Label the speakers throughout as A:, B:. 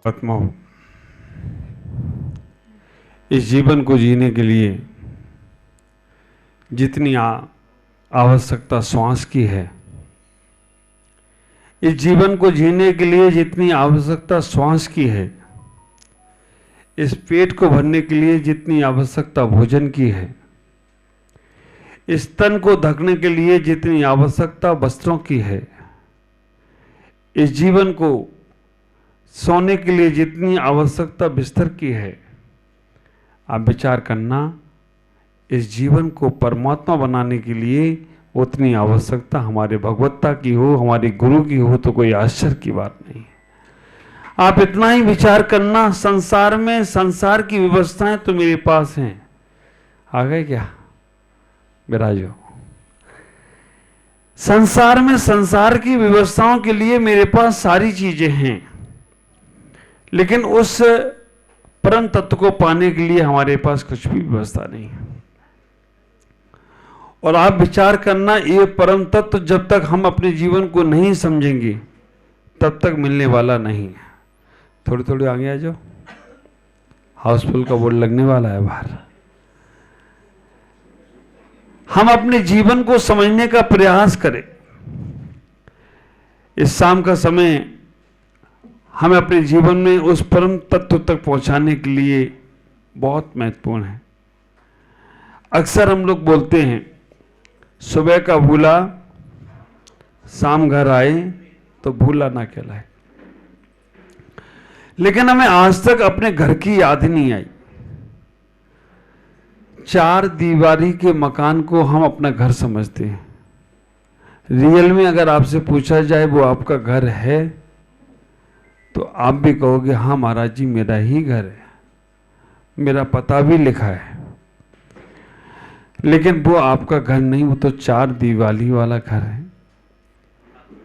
A: आत्मा हो। इस जीवन को जीने के लिए जितनी आवश्यकता श्वास की है, इस जीवन को जीने के लिए जितनी आवश्यकता श्वास की है, इस पेट को भरने के लिए जितनी आवश्यकता भोजन की है, इस तन को ढकने के लिए जितनी आवश्यकता वस्त्रों की है, इस जीवन को सोने के लिए जितनी आवश्यकता बिस्तर की है, आप विचार करना, इस जीवन को परमात्मा बनाने के लिए उतनी आवश्यकता हमारे भगवत्ता की हो, हमारे गुरु की हो, तो कोई आश्चर्य की बात नहीं है। आप इतना ही विचार करना, संसार में संसार की व्यवस्थाएं तो मेरे पास हैं। आ गए क्या? विराजो। संसार में संसार की व्यवस्थाओं के लिए मेरे पास सारी चीजें हैं, लेकिन उस परम तत्व को पाने के लिए हमारे पास कुछ भी व्यवस्था नहीं है। और आप विचार करना, ये परम तत्व जब तक हम अपने जीवन को नहीं समझेंगे तब तक मिलने वाला नहीं है। थोड़ी थोड़ी आगे आ जाओ, हाउसफुल का बोर्ड लगने वाला है बाहर। हम अपने जीवन को समझने का प्रयास करें। इस शाम का समय हमें अपने जीवन में उस परम तत्व तक पहुंचाने के लिए बहुत महत्वपूर्ण है। अक्सर हम लोग बोलते हैं, सुबह का भूला शाम घर आए तो भूला ना कहलाए, लेकिन हमें आज तक अपने घर की याद नहीं आई। चार दीवारी के मकान को हम अपना घर समझते हैं। रियल में अगर आपसे पूछा जाए वो आपका घर है, तो आप भी कहोगे हाँ महाराज जी, मेरा ही घर है, मेरा पता भी लिखा है। लेकिन वो आपका घर नहीं, वो तो चार दीवारी वाला घर है।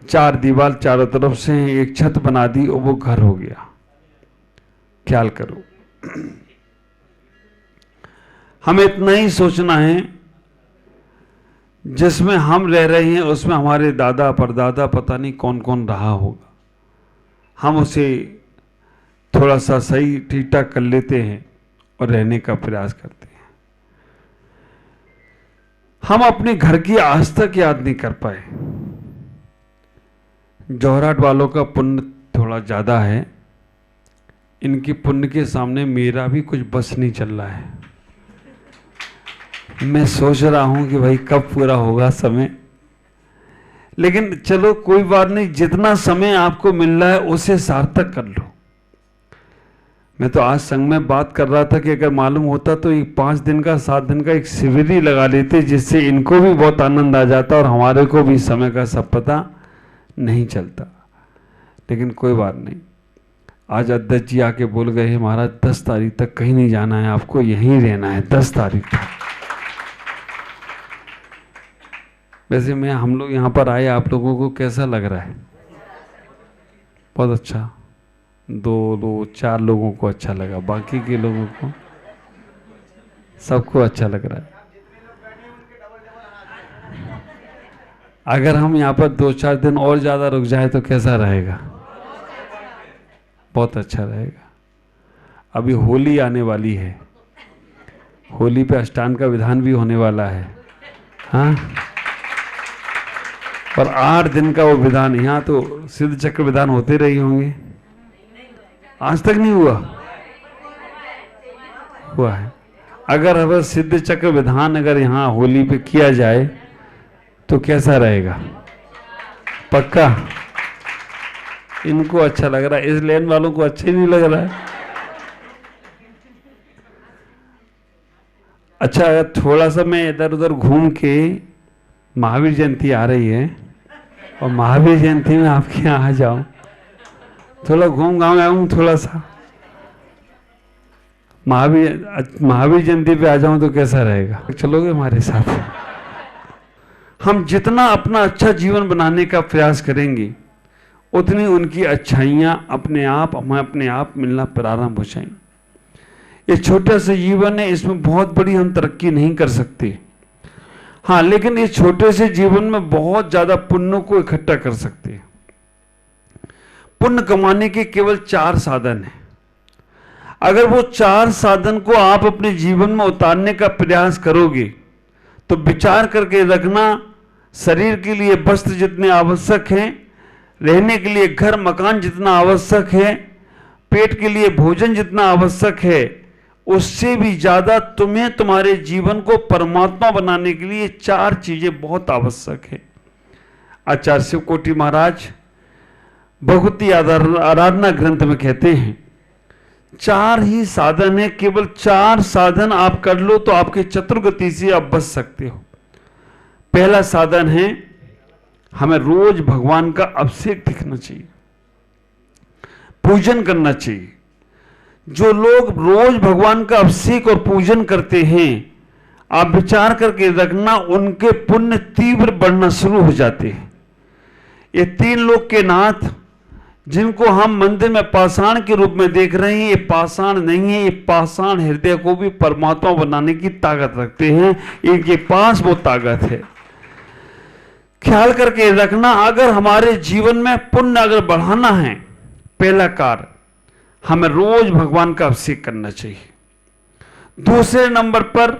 A: चार दीवार चारों तरफ से एक छत बना दी और वो घर हो गया। ख्याल करो, हमें इतना ही सोचना है, जिसमें हम रह रहे हैं उसमें हमारे दादा परदादा पता नहीं कौन कौन रहा होगा। हम उसे थोड़ा सा सही ठीक ठाक कर लेते हैं और रहने का प्रयास करते हैं। हम अपने घर की आज तक याद नहीं कर पाए। जौहराट वालों का पुण्य थोड़ा ज्यादा है, इनकी पुण्य के सामने मेरा भी कुछ बस नहीं चल रहा है। मैं सोच रहा हूं कि भाई कब पूरा होगा समय, लेकिन चलो कोई बात नहीं, जितना समय आपको मिल रहा है उसे सार्थक कर लो। मैं तो आज संग में बात कर रहा था कि अगर मालूम होता तो एक 5 दिन का 7 दिन का एक शिविर ही लगा लेते, जिससे इनको भी बहुत आनंद आ जाता और हमारे को भी समय का सब पता नहीं चलता। लेकिन कोई बात नहीं, आज अध्यक्ष जी आके बोल गए महाराज 10 तारीख तक कहीं नहीं जाना है, आपको यहीं रहना है 10 तारीख तक। वैसे मैं हम लोग यहाँ पर आए, आप लोगों को कैसा लग रहा है? बहुत अच्छा। 2-4 लोगों को अच्छा लगा, बाकी के लोगों को सबको अच्छा लग रहा है। अगर हम यहाँ पर 2-4 दिन और ज़्यादा रुक जाए तो कैसा रहेगा? बहुत अच्छा रहेगा। अभी होली आने वाली है, होली पे अष्टांग का विधान भी होने वाला है। हाँ, और 8 दिन का वो विधान, यहाँ तो सिद्ध चक्र विधान होते रही होंगे, आज तक नहीं हुआ? हुआ है। अगर अब सिद्ध चक्र विधान अगर यहाँ होली पे किया जाए तो कैसा रहेगा? पक्का? इनको अच्छा लग रहा है, इस लेन वालों को अच्छा ही नहीं लग रहा है। अच्छा, अगर थोड़ा सा मैं इधर उधर घूम के, महावीर जयंती आ रही है और महावीर जयंती में आपके यहाँ आ जाऊं, थोड़ा घूम गाँव आऊं, थोड़ा सा महावीर जयंती पे आ जाऊं तो कैसा रहेगा? चलोगे हमारे साथ? हम जितना अपना अच्छा जीवन बनाने का प्रयास करेंगे उतनी उनकी अच्छाइयाँ हमें अपने आप मिलना प्रारंभ हो जाएंगी। ये छोटा सा जीवन है, इसमें बहुत बड़ी हम तरक्की नहीं कर सकते। हाँ, लेकिन ये छोटे से जीवन में बहुत ज्यादा पुण्यों को इकट्ठा कर सकते हैं। पुण्य कमाने के केवल 4 साधन हैं। अगर वो 4 साधन को आप अपने जीवन में उतारने का प्रयास करोगे तो विचार करके रखना, शरीर के लिए वस्त्र जितने आवश्यक हैं, रहने के लिए घर मकान जितना आवश्यक है, पेट के लिए भोजन जितना आवश्यक है, उससे भी ज्यादा तुम्हें तुम्हारे जीवन को परमात्मा बनाने के लिए 4 चीजें बहुत आवश्यक है। आचार्य शिवकोटि महाराज भगवती आराधना ग्रंथ में कहते हैं 4 ही साधन है, केवल 4 साधन आप कर लो तो आपके चतुर्गति से आप बच सकते हो। पहला साधन है, हमें रोज भगवान का अभिषेक दिखना चाहिए, पूजन करना चाहिए। जो लोग रोज भगवान का अभिषेक और पूजन करते हैं, आप विचार करके रखना, उनके पुण्य तीव्र बढ़ना शुरू हो जाते हैं। ये 3 लोग के नाथ जिनको हम मंदिर में पाषाण के रूप में देख रहे हैं, ये पाषाण नहीं है, ये पाषाण हृदय को भी परमात्मा बनाने की ताकत रखते हैं। इनके पास वो ताकत है। ख्याल करके रखना, अगर हमारे जीवन में पुण्य अगर बढ़ाना है, पहला कार्य हमें रोज भगवान का अभिषेक करना चाहिए। दूसरे नंबर पर,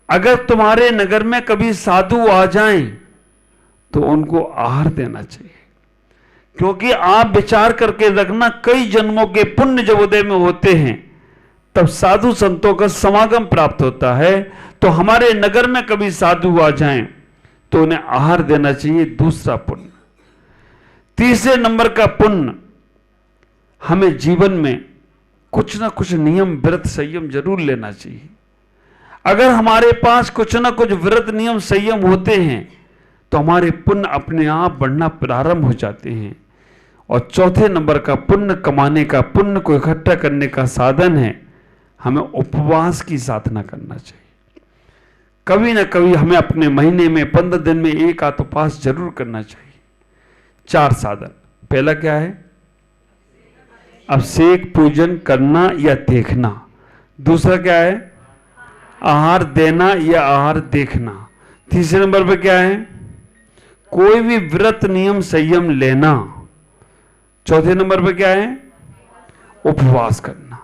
A: अगर तुम्हारे नगर में कभी साधु आ जाएं तो उनको आहार देना चाहिए, क्योंकि आप विचार करके रखना, कई जन्मों के पुण्य जब उदय में होते हैं तब साधु संतों का समागम प्राप्त होता है। तो हमारे नगर में कभी साधु आ जाएं तो उन्हें आहार देना चाहिए, दूसरा पुण्य। तीसरे नंबर का पुण्य, हमें जीवन में कुछ ना कुछ नियम व्रत संयम जरूर लेना चाहिए। अगर हमारे पास कुछ ना कुछ व्रत नियम संयम होते हैं तो हमारे पुण्य अपने आप बढ़ना प्रारंभ हो जाते हैं। और चौथे नंबर का पुण्य कमाने का, पुण्य को इकट्ठा करने का साधन है, हमें उपवास की साधना करना चाहिए। कभी ना कभी हमें अपने महीने में 15 दिन में एक आध उपवास जरूर करना चाहिए। 4 साधन, पहला क्या है? अभिषेक पूजन करना या देखना। दूसरा क्या है? आहार देना या आहार देखना। तीसरे नंबर पे क्या है? कोई भी व्रत नियम संयम लेना। चौथे नंबर पे क्या है? उपवास करना।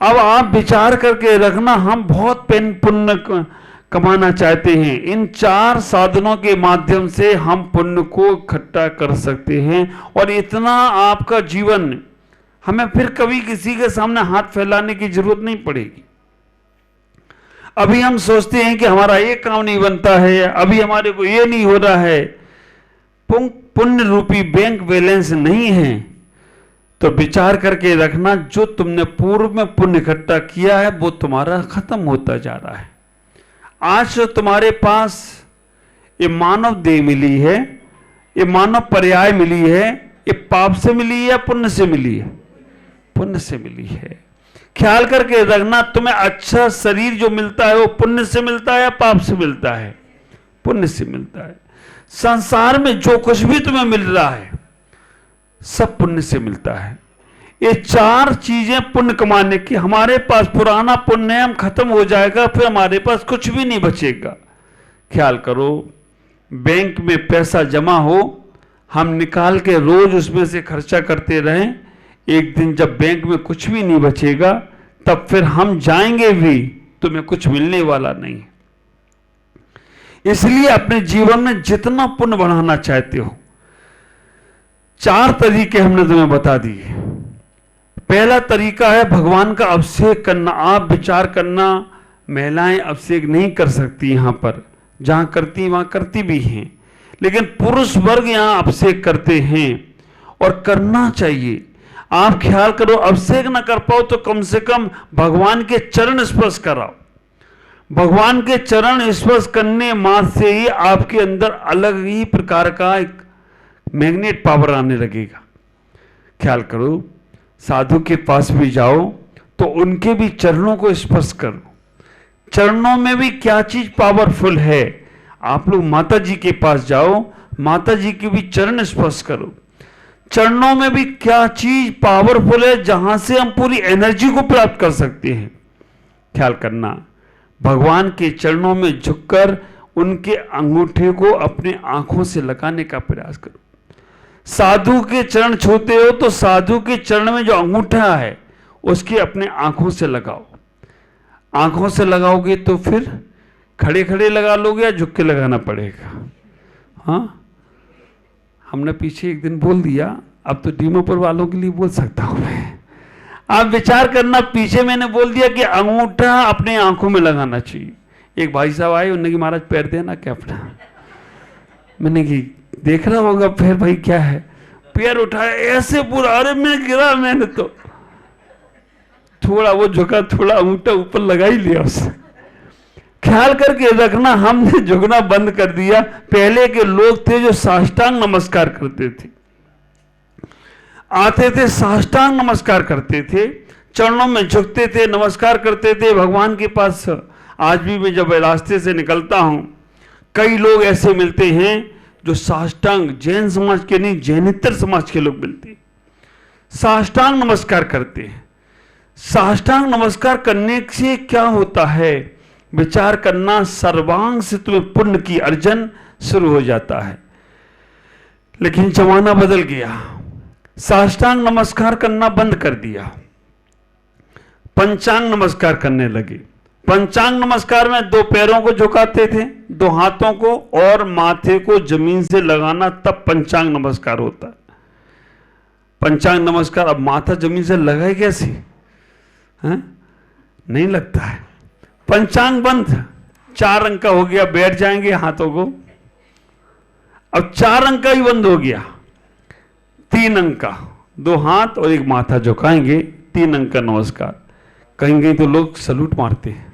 A: अब आप विचार करके रखना, हम बहुत पुण्य कमाना चाहते हैं, इन 4 साधनों के माध्यम से हम पुण्य को इकट्ठा कर सकते हैं। और इतना आपका जीवन, हमें फिर कभी किसी के सामने हाथ फैलाने की जरूरत नहीं पड़ेगी। अभी हम सोचते हैं कि हमारा ये काम नहीं बनता है, अभी हमारे को ये नहीं हो रहा है, पुण्य रूपी बैंक बैलेंस नहीं है, तो विचार करके रखना, जो तुमने पूर्व में पुण्य इकट्ठा किया है वो तुम्हारा खत्म होता जा रहा है। आज जो तुम्हारे पास ये मानव देह मिली है, ये मानव पर्याय मिली है, ये पाप से मिली है या पुण्य से मिली है? पुण्य से मिली है। ख्याल करके रखना, तुम्हें अच्छा शरीर जो मिलता है वो पुण्य से मिलता है या पाप से मिलता है? पुण्य से मिलता है। संसार में जो कुछ भी तुम्हें मिल रहा है सब पुण्य से मिलता है। ये 4 चीजें पुण्य कमाने की, हमारे पास पुराना पुण्य है, हम खत्म हो जाएगा, फिर हमारे पास कुछ भी नहीं बचेगा। ख्याल करो, बैंक में पैसा जमा हो, हम निकाल के रोज उसमें से खर्चा करते रहें, एक दिन जब बैंक में कुछ भी नहीं बचेगा तब फिर हम जाएंगे भी, तुम्हें कुछ मिलने वाला नहीं। इसलिए अपने जीवन में जितना पुण्य बढ़ाना चाहते हो, 4 तरीके हमने तुम्हें बता दिए। पहला तरीका है भगवान का अभिषेक करना। आप विचार करना, महिलाएं अभिषेक नहीं कर सकती, यहां पर जहां करती वहां करती भी हैं, लेकिन पुरुष वर्ग यहां अभिषेक करते हैं और करना चाहिए। आप ख्याल करो, अभिषेक ना कर पाओ तो कम से कम भगवान के चरण स्पर्श कराओ। भगवान के चरण स्पर्श करने मात्र से ही आपके अंदर अलग ही प्रकार का एक मैग्नेट पावर आने लगेगा। ख्याल करो, साधु के पास भी जाओ तो उनके भी चरणों को स्पर्श करो। चरणों में भी क्या चीज पावरफुल है। आप लोग माता जी के पास जाओ, माता जी के भी चरण स्पर्श करो। चरणों में भी क्या चीज पावरफुल है, जहां से हम पूरी एनर्जी को प्राप्त कर सकते हैं। ख्याल करना, भगवान के चरणों में झुककर उनके अंगूठे को अपने आंखों से लगाने का प्रयास करो। साधु के चरण छूते हो तो साधु के चरण में जो अंगूठा है उसकी अपने आंखों से लगाओ। आंखों से लगाओगे तो फिर खड़े खड़े लगा लोगे या झुक के लगाना पड़ेगा? हाँ, हमने पीछे एक दिन बोल दिया, अब तो डीमोपुर वालों के लिए बोल सकता हूं मैं। आप विचार करना, पीछे मैंने बोल दिया कि अंगूठा अपने आंखों में लगाना चाहिए। एक भाई साहब आए, उन्होंने कि महाराज पैर देना क्या अपना। मैंने कि देख रहा होगा पैर भाई क्या है। पैर उठाया ऐसे पूरा, अरे मैं गिरा, मैंने तो थोड़ा वो झुका, थोड़ा अंगूठा ऊपर लगा ही लिया उससे। ख्याल करके रखना, हमने झुकना बंद कर दिया। पहले के लोग थे जो साष्टांग नमस्कार करते थे, आते थे साष्टांग नमस्कार करते थे, चरणों में झुकते थे, नमस्कार करते थे भगवान के पास। आज भी मैं जब रास्ते से निकलता हूं, कई लोग ऐसे मिलते हैं जो साष्टांग, जैन समाज के नहीं, जैनेतर समाज के लोग मिलते हैं, साष्टांग नमस्कार करते हैं। साष्टांग नमस्कार करने से क्या होता है, विचार करना, सर्वांग से तुम्हें पुण्य की अर्जन शुरू हो जाता है। लेकिन जमाना बदल गया, साष्टांग नमस्कार करना बंद कर दिया, पंचांग नमस्कार करने लगे। पंचांग नमस्कार में दो पैरों को झुकाते थे, दो हाथों को और माथे को जमीन से लगाना, तब पंचांग नमस्कार होता है। पंचांग नमस्कार, अब माथा जमीन से लगाए कैसे? है? नहीं लगता है। पंचांग बंद, 4 अंक का हो गया, बैठ जाएंगे हाथों को। अब 4 अंक का ही बंद हो गया, 3 अंक का, 2 हाथ और 1 माथा झुकाएंगे, 3 अंक का नमस्कार। कहीं कहीं तो लोग सलूट मारते हैं।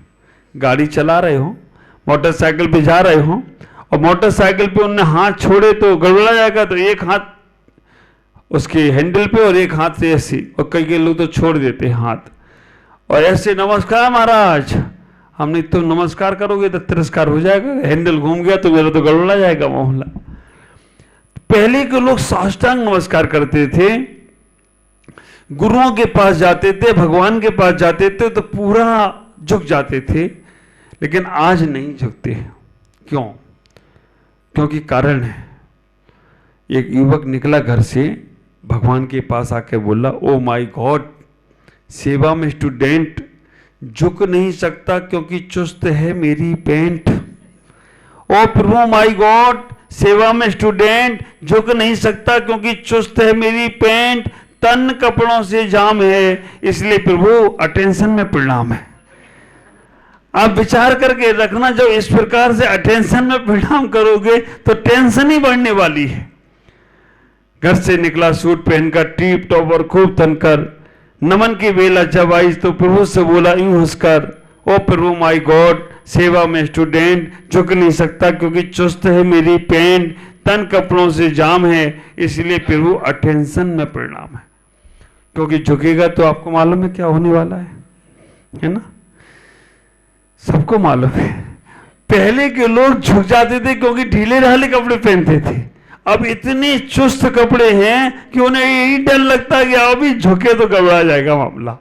A: गाड़ी चला रहे हो, मोटरसाइकिल पे जा रहे हो और मोटरसाइकिल पे उन्हें हाथ छोड़े तो गड़बड़ा जाएगा, तो एक हाथ उसके हैंडल पे और एक हाथ से ऐसे, और कई कई लोग तो छोड़ देते हैं हाथ और ऐसे, नमस्कार महाराज। हमने तो नमस्कार करोगे तो तिरस्कार हो जाएगा, हैंडल घूम गया तो मेरा तो गड़बड़ा जाएगा मामला। पहले के लोग साष्टांग नमस्कार करते थे, गुरुओं के पास जाते थे, भगवान के पास जाते थे तो पूरा झुक जाते थे। लेकिन आज नहीं झुकते। क्यों? क्योंकि कारण है, एक युवक निकला घर से, भगवान के पास आके बोला, ओ माय गॉड, सेवा में स्टूडेंट झुक नहीं सकता क्योंकि चुस्त है मेरी पैंट। ओ प्रभु माय गॉड, सेवा में स्टूडेंट झुक नहीं सकता क्योंकि चुस्त है मेरी पैंट, तन कपड़ों से जाम है, इसलिए प्रभु अटेंशन में परिणाम है। आप विचार करके रखना, जब इस प्रकार से अटेंशन में परिणाम करोगे तो टेंशन ही बढ़ने वाली है। घर से निकला सूट पहनकर, टीप टॉप और खूब तनकर, नमन की बेला जब आई तो प्रभु से बोला यूं हंसकर, ओ प्रभु माय गॉड, सेवा में स्टूडेंट झुक नहीं सकता क्योंकि चुस्त है मेरी पैंट, तन कपड़ों से जाम है, इसलिए प्रभु अटेंशन में परिणाम है। क्योंकि झुकेगा तो आपको मालूम है क्या होने वाला है ना? सबको मालूम है। पहले के लोग झुक जाते थे क्योंकि ढीले ढाले कपड़े पहनते थे। अब इतने चुस्त कपड़े हैं कि उन्हें यही डर लगता है कि अभी झुके तो घबरा जाएगा मामला,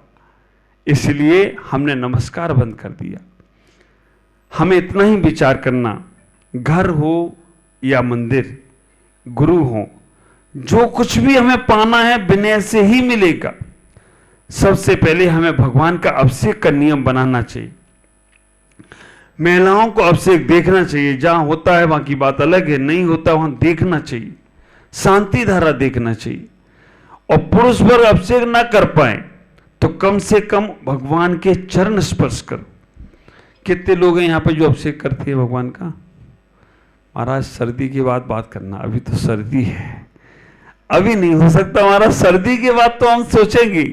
A: इसलिए हमने नमस्कार बंद कर दिया। हमें इतना ही विचार करना, घर हो या मंदिर, गुरु हो, जो कुछ भी हमें पाना है विनय से ही मिलेगा। सबसे पहले हमें भगवान का अभिषेक का नियम बनाना चाहिए। महिलाओं को अभिषेक देखना चाहिए, जहां होता है वहां की बात अलग है, नहीं होता वहां देखना चाहिए, शांति धारा देखना चाहिए। और पुरुष वर्ग अभिषेक ना कर पाए तो कम से कम भगवान के चरण स्पर्श करो। कितने लोग हैं यहां पर जो अभिषेक करते हैं भगवान का? महाराज सर्दी के बाद बात करना, अभी तो सर्दी है, अभी नहीं हो सकता महाराज, सर्दी के बाद तो हम सोचेंगे।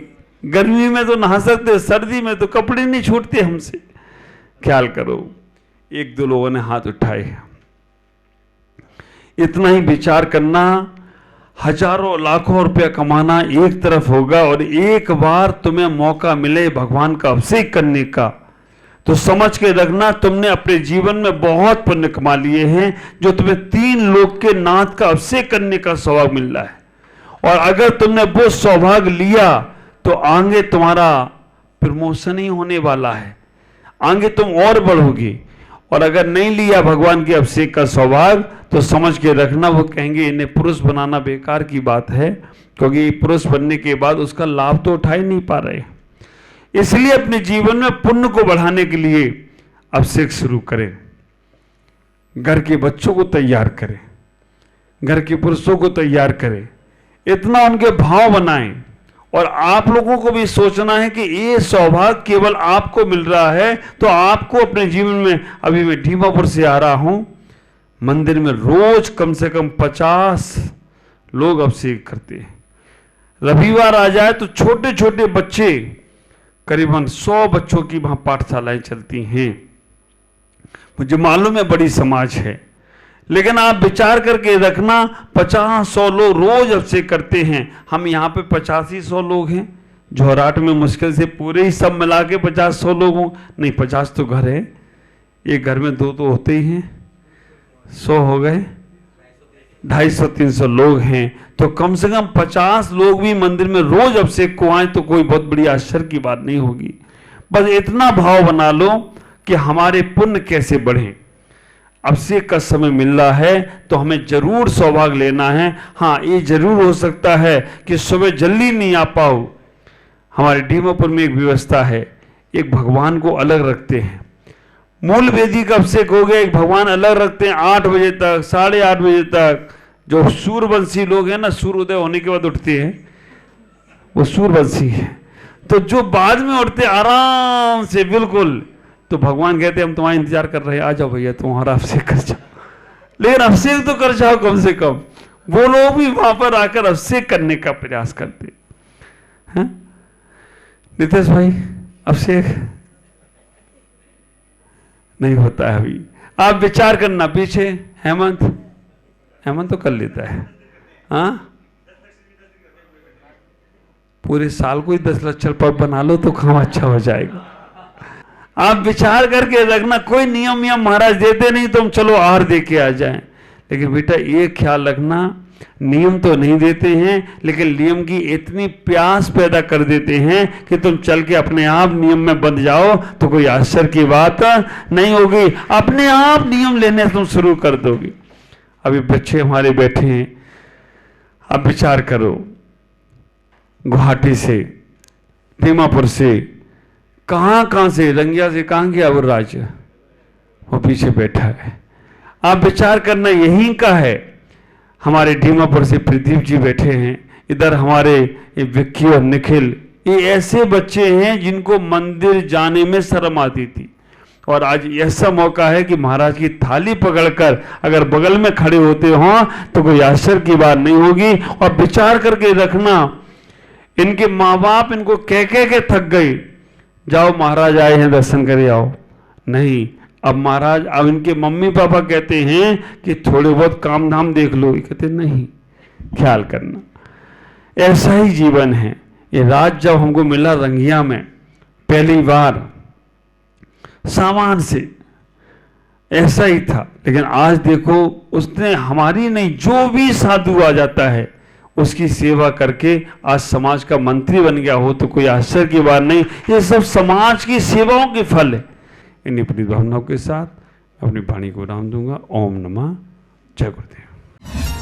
A: गर्मी में तो नहा सकते, सर्दी में तो कपड़े नहीं छूटते हमसे। ख्याल करो, 1-2 लोगों ने हाथ उठाए। इतना ही विचार करना, हजारों लाखों रुपया कमाना एक तरफ होगा और एक बार तुम्हें मौका मिले भगवान का अभिषेक करने का, तो समझ के रखना तुमने अपने जीवन में बहुत पुण्य कमा लिए हैं, जो तुम्हें 3 लोक के नाथ का अभिषेक करने का सौभाग्य मिल रहा है। और अगर तुमने वो सौभाग्य लिया तो आगे तुम्हारा प्रमोशन ही होने वाला है, आगे तुम और बढ़ोगे। और अगर नहीं लिया भगवान के अभिषेक का सौभाग्य तो समझ के रखना, वो कहेंगे इन्हें पुरुष बनाना बेकार की बात है, क्योंकि पुरुष बनने के बाद उसका लाभ तो उठा ही नहीं पा रहे। इसलिए अपने जीवन में पुण्य को बढ़ाने के लिए अभिषेक शुरू करें, घर के बच्चों को तैयार करें, घर के पुरुषों को तैयार करें, इतना उनके भाव बनाएं। और आप लोगों को भी सोचना है कि ये सौभाग्य केवल आपको मिल रहा है, तो आपको अपने जीवन में, अभी मैं ढीमापुर से आ रहा हूं, मंदिर में रोज कम से कम 50 लोग अभिषेक करते हैं। रविवार आ जाए तो छोटे छोटे बच्चे, करीबन 100 बच्चों की वहां पाठशालाएं चलती हैं। मुझे मालूम है बड़ी समाज है, लेकिन आप विचार करके रखना, 50-100 लोग रोज अभिषेक करते हैं। हम यहाँ पे 85-100 लोग हैं, जोहराट में मुश्किल से पूरे ही सब मिला के 50-100 लोग हों, नहीं 50 तो घर है, एक घर में 2 तो होते ही हैं, 100 हो गए, 250-300 लोग हैं। तो कम से कम 50 लोग भी मंदिर में रोज अभिषेक को आए तो कोई बहुत बड़ी आश्चर्य की बात नहीं होगी। बस इतना भाव बना लो कि हमारे पुण्य कैसे बढ़े। अभिषेक का समय मिल रहा है तो हमें जरूर सौभाग्य लेना है। हाँ, ये जरूर हो सकता है कि सुबह जल्दी नहीं आ पाओ। हमारे ढीमापुर में एक व्यवस्था है, एक भगवान को अलग रखते हैं, मूल वेदी का अभिषेक हो गया, एक भगवान अलग रखते हैं 8 बजे तक, 8:30 बजे तक। जो सूर्यवंशी लोग हैं ना, सूर्योदय होने के बाद उठते हैं, वो सूर्यवंशी है। तो जो बाद में उठते आराम से बिल्कुल, तो भगवान कहते हैं हम तुम्हारा इंतजार कर रहे हैं, आ जाओ भैया तुम्हारा अभिषेक कर जाओ। लेकिन अभिषेक तो कर जाओ कम से कम। वो लोग भी वहां पर आकर अभिषेक करने का प्रयास करते हैं। नितेश भाई, अभिषेक नहीं होता है अभी, आप विचार करना। पीछे हेमंत तो कर लेता है। हाँ, पूरे साल को ही 10 लक्षण पर बना लो तो काम अच्छा हो जाएगा। आप विचार करके रखना, कोई नियम महाराज देते नहीं तो हम चलो आहार दे के आ जाएं। लेकिन बेटा ये ख्याल रखना, नियम तो नहीं देते हैं, लेकिन नियम की इतनी प्यास पैदा कर देते हैं कि तुम चल के अपने आप नियम में बंध जाओ तो कोई आश्चर्य की बात नहीं होगी। अपने आप नियम लेने तुम शुरू कर दोगे। अभी बच्चे हमारे बैठे हैं, अब विचार करो, गुवाहाटी से, दीमापुर से, कहां से, रंगिया से कहां गया वो राज्य, वो पीछे बैठा है। आप विचार करना, यहीं का है। हमारे ढीमापुर से प्रदीप जी बैठे हैं, इधर हमारे विक्की और निखिल, ये ऐसे बच्चे हैं जिनको मंदिर जाने में शर्म आती थी, और आज ऐसा मौका है कि महाराज की थाली पकड़कर अगर बगल में खड़े होते हो तो कोई आश्चर्य की बात नहीं होगी। और विचार करके रखना, इनके माँ बाप इनको कह के थक गए, जाओ महाराज आए हैं दर्शन करे आओ। नहीं, अब महाराज, अब इनके मम्मी पापा कहते हैं कि थोड़े बहुत काम धाम देख लो, ये कहते नहीं, ख्याल करना। ऐसा ही जीवन है। ये रात जब हमको मिला रंगिया में पहली बार, सामान से ऐसा ही था, लेकिन आज देखो उसने हमारी नहीं, जो भी साधु आ जाता है उसकी सेवा करके आज समाज का मंत्री बन गया हो तो कोई आश्चर्य की बात नहीं। ये सब समाज की सेवाओं के फल है। इन अपनी भावनाओं के साथ अपनी वाणी को विराम दूंगा। ओम नमः, जय गुरुदेव।